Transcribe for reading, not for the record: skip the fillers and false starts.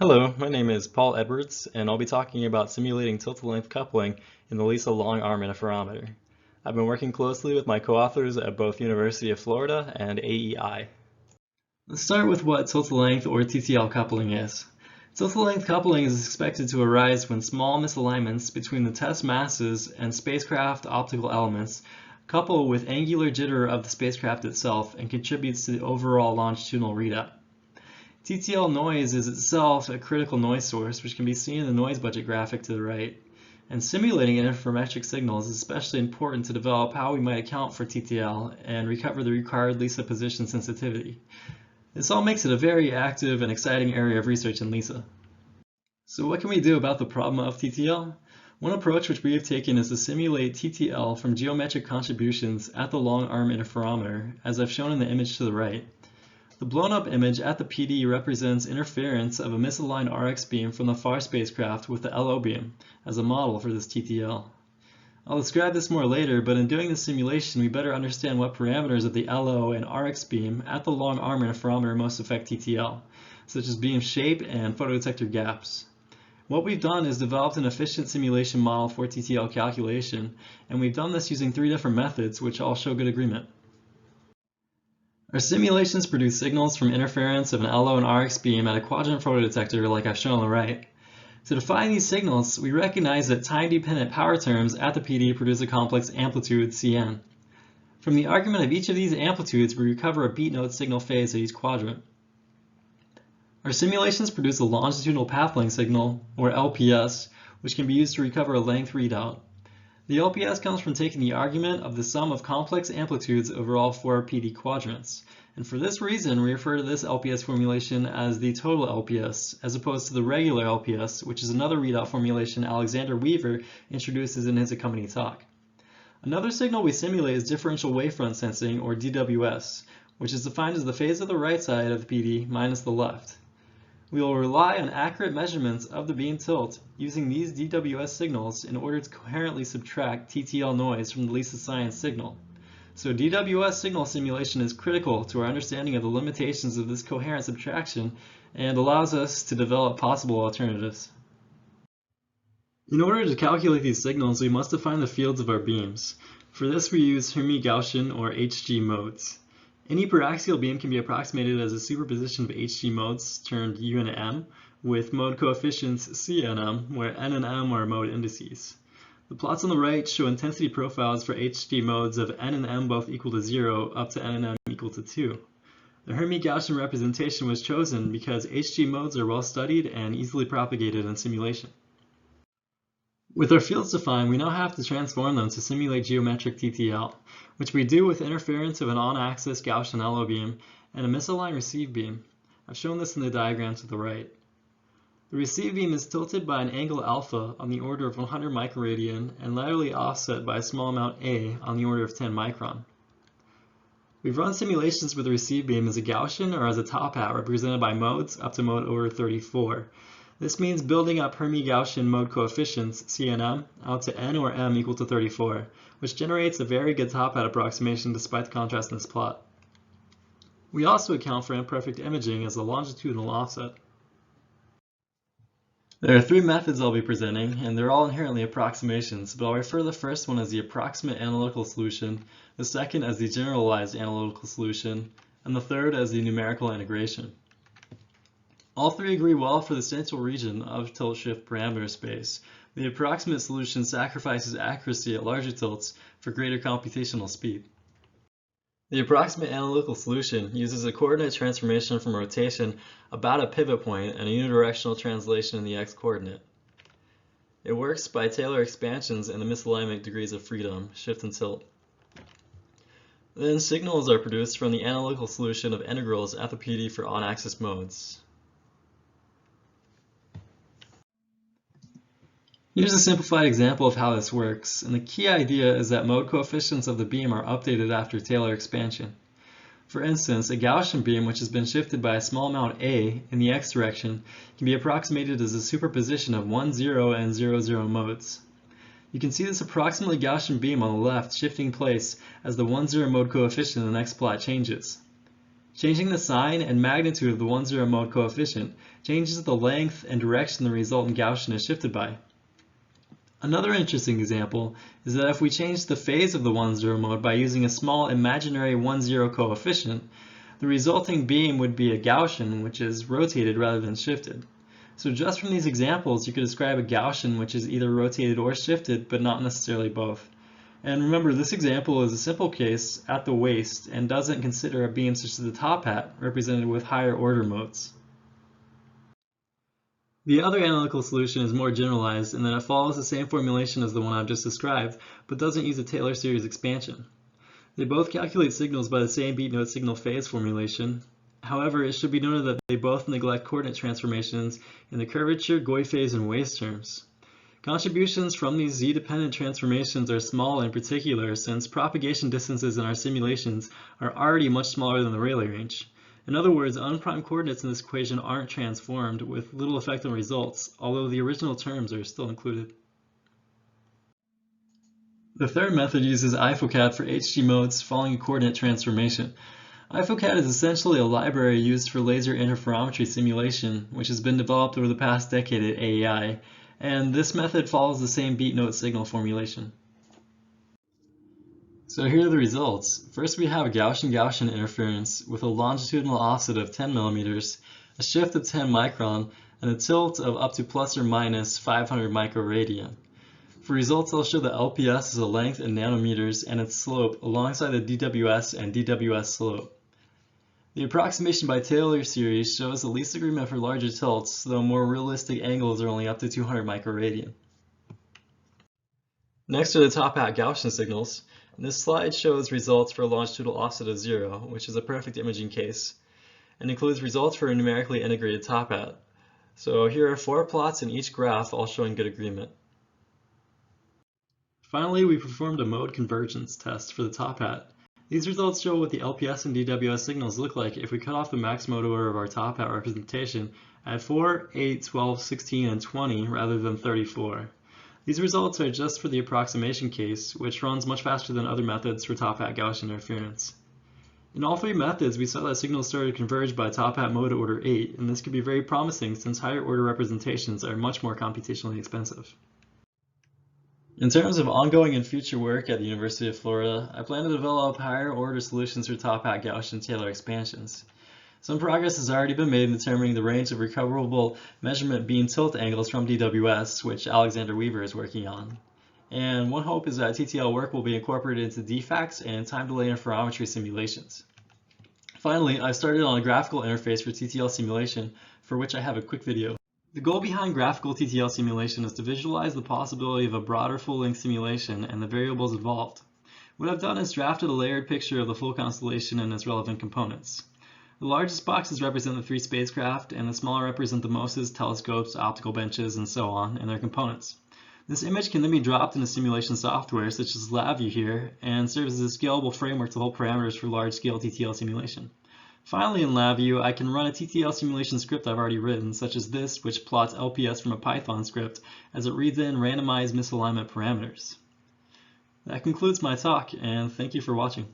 Hello, my name is Paul Edwards, and I'll be talking about simulating tilt-to-length coupling in the LISA long-arm interferometer. I've been working closely with my co-authors at both University of Florida and AEI. Let's start with what tilt-to-length or TTL coupling is. Tilt-to-length coupling is expected to arise when small misalignments between the test masses and spacecraft optical elements couple with angular jitter of the spacecraft itself and contributes to the overall longitudinal readout. TTL noise is itself a critical noise source, which can be seen in the noise budget graphic to the right. And simulating interferometric signals is especially important to develop how we might account for TTL and recover the required LISA position sensitivity. This all makes it a very active and exciting area of research in LISA. So what can we do about the problem of TTL? One approach which we have taken is to simulate TTL from geometric contributions at the long arm interferometer, as I've shown in the image to the right. The blown-up image at the PD represents interference of a misaligned RX beam from the far spacecraft with the LO beam as a model for this TTL. I'll describe this more later, but in doing the simulation, we better understand what parameters of the LO and RX beam at the long arm interferometer most affect TTL, such as beam shape and photodetector gaps. What we've done is developed an efficient simulation model for TTL calculation, and we've done this using 3 different methods, which all show good agreement. Our simulations produce signals from interference of an LO and RX beam at a quadrant photodetector like I've shown on the right. To define these signals, we recognize that time-dependent power terms at the PD produce a complex amplitude, Cn. From the argument of each of these amplitudes, we recover a beat note signal phase at each quadrant. Our simulations produce a longitudinal path length signal, or LPS, which can be used to recover a length readout. The LPS comes from taking the argument of the sum of complex amplitudes over all 4 PD quadrants. And for this reason, we refer to this LPS formulation as the total LPS, as opposed to the regular LPS, which is another readout formulation Alexander Weaver introduces in his accompanying talk. Another signal we simulate is differential wavefront sensing, or DWS, which is defined as the phase of the right side of the PD minus the left. We will rely on accurate measurements of the beam tilt using these DWS signals in order to coherently subtract TTL noise from the LISA science signal. So DWS signal simulation is critical to our understanding of the limitations of this coherent subtraction and allows us to develop possible alternatives. In order to calculate these signals, we must define the fields of our beams. For this, we use Hermite-Gaussian or HG modes. Any paraxial beam can be approximated as a superposition of HG modes termed U and M, with mode coefficients C and M, where N and M are mode indices. The plots on the right show intensity profiles for HG modes of N and M both equal to 0 up to N and M equal to 2. The Hermite-Gaussian representation was chosen because HG modes are well studied and easily propagated in simulation. With our fields defined, we now have to transform them to simulate geometric TTL, which we do with interference of an on-axis Gaussian LO beam and a misaligned receive beam. I've shown this in the diagram to the right. The receive beam is tilted by an angle alpha on the order of 100 microradian and laterally offset by a small amount A on the order of 10 micron. We've run simulations with the receive beam as a Gaussian or as a top hat represented by modes up to mode over 34. This means building up Hermite-Gaussian mode coefficients, C and M, out to N or M equal to 34, which generates a very good top hat approximation despite the contrast in this plot. We also account for imperfect imaging as a longitudinal offset. There are 3 methods I'll be presenting, and they're all inherently approximations, but I'll refer to the first one as the approximate analytical solution, the second as the generalized analytical solution, and the third as the numerical integration. All 3 agree well for the central region of tilt-shift parameter space. The approximate solution sacrifices accuracy at larger tilts for greater computational speed. The approximate analytical solution uses a coordinate transformation from rotation about a pivot point and a unidirectional translation in the x-coordinate. It works by Taylor expansions and the misalignment degrees of freedom, shift and tilt. Then signals are produced from the analytical solution of integrals at the PD for on-axis modes. Here's a simplified example of how this works, and the key idea is that mode coefficients of the beam are updated after Taylor expansion. For instance, a Gaussian beam which has been shifted by a small amount A in the x direction can be approximated as a superposition of 1, 0, and 0, 0 modes. You can see this approximately Gaussian beam on the left shifting place as the 1, 0 mode coefficient in the next plot changes. Changing the sign and magnitude of the 1,0 mode coefficient changes the length and direction the resultant Gaussian is shifted by. Another interesting example is that if we change the phase of the 1,0 mode by using a small imaginary 1,0 coefficient, the resulting beam would be a Gaussian, which is rotated rather than shifted. So just from these examples, you could describe a Gaussian which is either rotated or shifted, but not necessarily both. And remember, this example is a simple case at the waist and doesn't consider a beam such as the top hat, represented with higher order modes. The other analytical solution is more generalized in that it follows the same formulation as the one I've just described, but doesn't use a Taylor series expansion. They both calculate signals by the same beat note signal phase formulation. However, it should be noted that they both neglect coordinate transformations in the curvature, Gauss phase, and waist terms. Contributions from these z-dependent transformations are small in particular, since propagation distances in our simulations are already much smaller than the Rayleigh range. In other words, unprimed coordinates in this equation aren't transformed, with little effect on results, although the original terms are still included. The third method uses IfoCAD for HG modes following a coordinate transformation. IfoCAD is essentially a library used for laser interferometry simulation, which has been developed over the past decade at AEI, and this method follows the same beat note signal formulation. So here are the results. First, we have a Gaussian interference with a longitudinal offset of 10 millimeters, a shift of 10 micron, and a tilt of up to plus or minus 500 microradian. For results, I'll show the LPS as a length in nanometers and its slope alongside the DWS and DWS slope. The approximation by Taylor series shows the least agreement for larger tilts, though more realistic angles are only up to 200 microradian. Next are the top hat Gaussian signals. This slide shows results for a longitudinal offset of 0, which is a perfect imaging case, and includes results for a numerically integrated top hat. So here are 4 plots in each graph, all showing good agreement. Finally, we performed a mode convergence test for the top hat. These results show what the LPS and DWS signals look like if we cut off the max mode order of our top hat representation at 4, 8, 12, 16, and 20 rather than 34. These results are just for the approximation case, which runs much faster than other methods for top hat Gaussian interference. In all 3 methods, we saw that signals started to converge by top hat mode order 8, and this could be very promising since higher order representations are much more computationally expensive. In terms of ongoing and future work at the University of Florida, I plan to develop higher order solutions for top hat Gaussian Taylor expansions. Some progress has already been made in determining the range of recoverable measurement beam tilt angles from DWS, which Alexander Weaver is working on. And one hope is that TTL work will be incorporated into DFACS and time delay interferometry simulations. Finally, I've started on a graphical interface for TTL simulation, for which I have a quick video. The goal behind graphical TTL simulation is to visualize the possibility of a broader full-length simulation and the variables involved. What I've done is drafted a layered picture of the full constellation and its relevant components. The largest boxes represent the 3 spacecraft, and the smaller represent the MOSES, telescopes, optical benches, and so on, and their components. This image can then be dropped into simulation software, such as LabVIEW here, and serves as a scalable framework to hold parameters for large-scale TTL simulation. Finally, in LabVIEW, I can run a TTL simulation script I've already written, such as this, which plots LPS from a Python script as it reads in randomized misalignment parameters. That concludes my talk, and thank you for watching.